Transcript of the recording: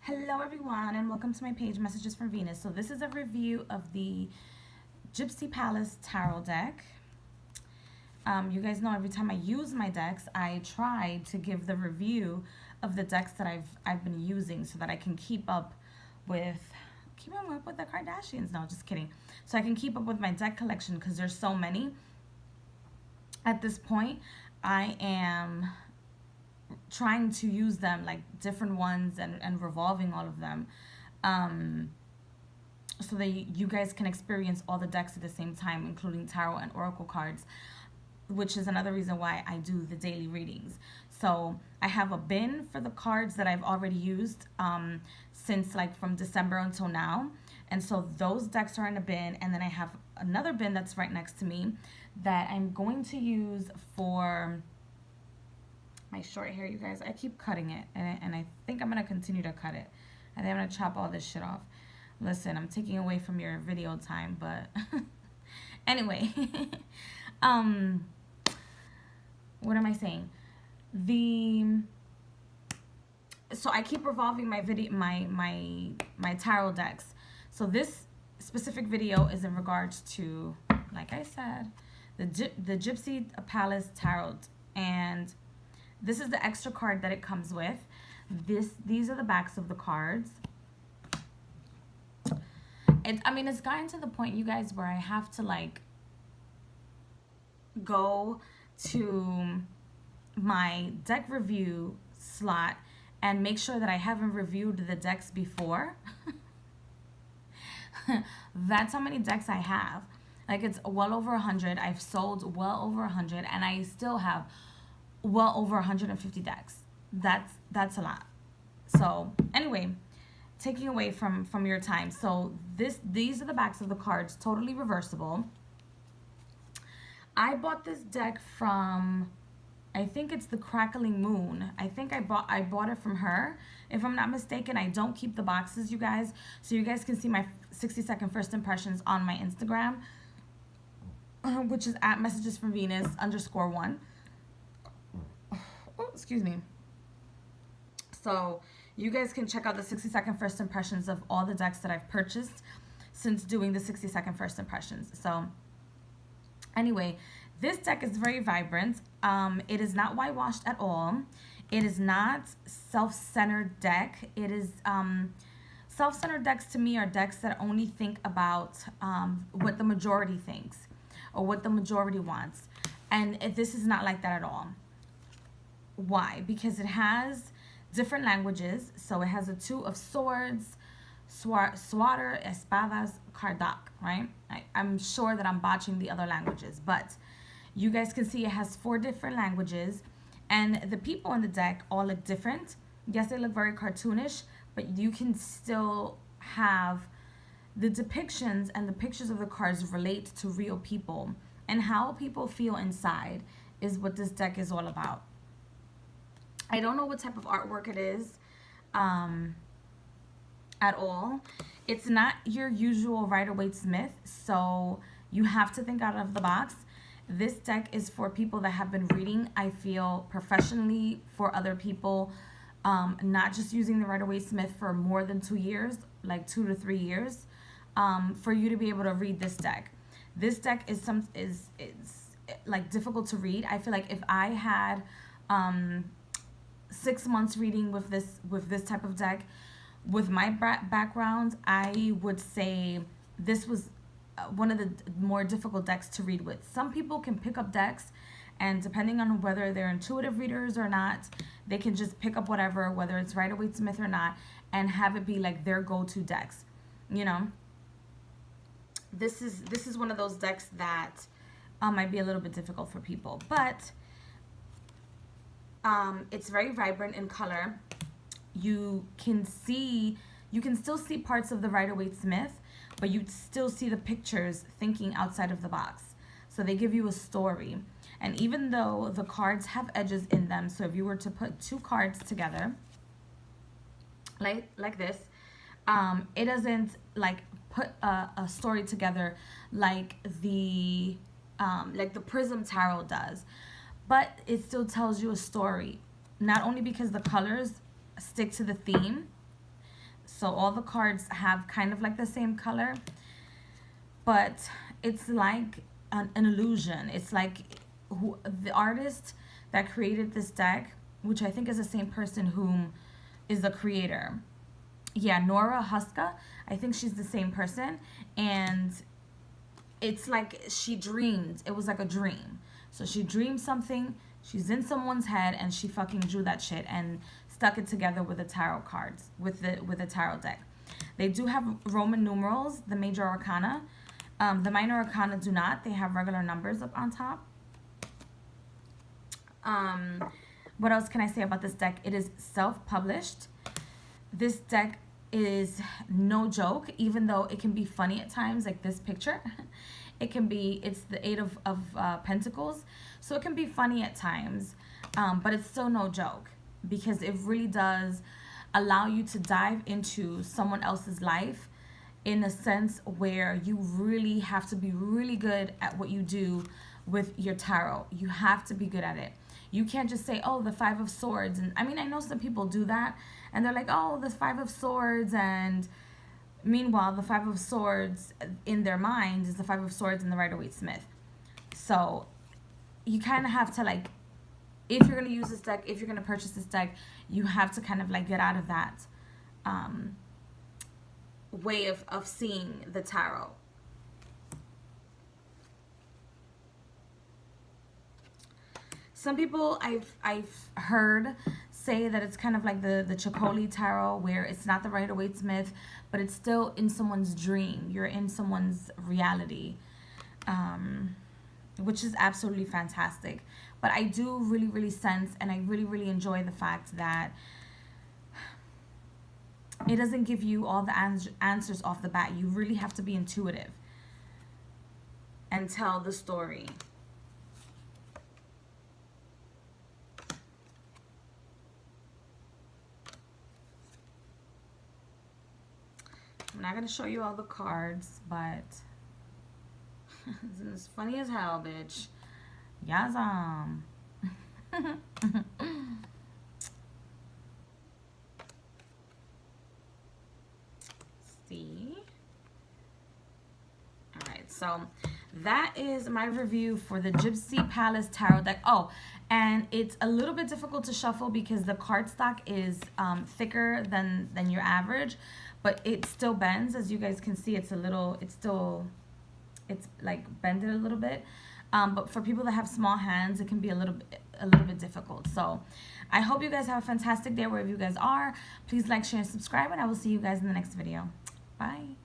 Hello everyone and welcome to my page, Messages from Venus. So this is a review of the Gypsy Palace Tarot deck. You guys know every time I use my decks, I try to give the review of the decks that I've been using so that I can keep up with the Kardashians. No, just kidding. So I can keep up with my deck collection because there's so many. At this point, I am trying to use them, like different ones, and revolving all of them, so that you guys can experience all the decks at the same time, including tarot and oracle cards, which is another reason why I do the daily readings. So I have a bin for the cards that I've already used since like from December until now, and so those decks are in a bin, and then I have another bin that's right next to me that I'm going to use for my short hair. You guys, I keep cutting it, and I think I'm gonna continue to cut it. I think I'm gonna chop all this shit off. Listen, I'm taking away from your video time, but anyway, what am I saying? So I keep revolving my tarot decks. So this specific video is in regards to, like I said, the Gypsy Palace Tarot, and this is the extra card that it comes with. These are the backs of the cards. It's gotten to the point, you guys, where I have to like go to my deck review slot and make sure that I haven't reviewed the decks before. That's how many decks I have. Like, it's well over 100. I've sold well over 100, and I still have well over 150 decks. That's a lot. So anyway, taking away from your time. So these are the backs of the cards, totally reversible. I bought this deck from, I think it's the Crackling Moon. I think I bought it from her, if I'm not mistaken. I don't keep the boxes, you guys, so you guys can see my 60-second first impressions on my Instagram, which is at messagesfromvenus_1. Oh, excuse me. So you guys can check out the 60-second first impressions of all the decks that I've purchased since doing the 60-second first impressions. So anyway, this deck is very vibrant. It is not whitewashed at all. It is not self-centered deck. It is self-centered decks to me are decks that only think about what the majority thinks or what the majority wants. And this is not like that at all. Why? Because it has different languages. So it has a Two of Swords, Swatter, Espadas, Kardak, right? I'm sure that I'm botching the other languages, but you guys can see it has 4 different languages, and the people in the deck all look different. Yes, they look very cartoonish, but you can still have the depictions and the pictures of the cards relate to real people, and how people feel inside is what this deck is all about. I don't know what type of artwork it is at all. It's not your usual Rider-Waite-Smith, so you have to think out of the box. This deck is for people that have been reading, I feel, professionally for other people, not just using the Rider-Waite-Smith for more than 2 years, like 2 to 3 years, for you to be able to read this deck. This deck is like difficult to read. I feel like if I had 6 months reading with this type of deck, with my background, I would say this was one of the more difficult decks to read with. Some people can pick up decks, and depending on whether they're intuitive readers or not, they can just pick up whatever, whether it's Rider-Waite-Smith or not, and have it be like their go-to decks. You know, this is one of those decks that might be a little bit difficult for people, but it's very vibrant in color. You can still see parts of the Rider-Waite-Smith, but you still see the pictures thinking outside of the box. So they give you a story. And even though the cards have edges in them, so if you were to put 2 cards together, like this, it doesn't like put a story together like the Prism Tarot does, but it still tells you a story. Not only because the colors stick to the theme, So all the cards have kind of like the same color, but it's like an illusion. It's like the artist that created this deck, which I think is the same person whom is the creator. Yeah, Nora Huska. I think she's the same person. And it's like she dreamed. It was like a dream. So she dreamed something. She's in someone's head and she fucking drew that shit and stuck it together with the tarot cards, with the tarot deck. They do have Roman numerals, the major arcana. The minor arcana do not. They have regular numbers up on top. What else can I say about this deck? It is self-published. This deck is no joke, even though it can be funny at times, like this picture. It can be, it's the Eight of Pentacles, so it can be funny at times, but it's still no joke, because it really does allow you to dive into someone else's life in a sense where you really have to be really good at what you do with your tarot. You have to be good at it. You can't just say, oh, the Five of Swords. And I mean, I know some people do that and they're like, oh, the Five of Swords. And meanwhile, the Five of Swords in their mind is the Five of Swords and the Rider-Waite-Smith. So you kind of have to, like, if you're going to use this deck, if you're going to purchase this deck, you have to kind of like get out of that way of seeing the tarot. Some people I've heard say that it's kind of like the Chacoli tarot, where it's not the Rider-Waite-Smith, but it's still in someone's dream. You're in someone's reality, which is absolutely fantastic. But I do really, really sense, and I really, really enjoy the fact that it doesn't give you all the answers off the bat. You really have to be intuitive and tell the story. I'm not going to show you all the cards, but it's funny as hell, bitch. Yazam. See? Alright, so that is my review for the Gypsy Palace Tarot deck. Oh, and it's a little bit difficult to shuffle because the cardstock is thicker than your average, but it still bends. As you guys can see, it's like bended a little bit. But for people that have small hands, it can be a little bit difficult. So I hope you guys have a fantastic day wherever you guys are. Please like, share, and subscribe, and I will see you guys in the next video. Bye.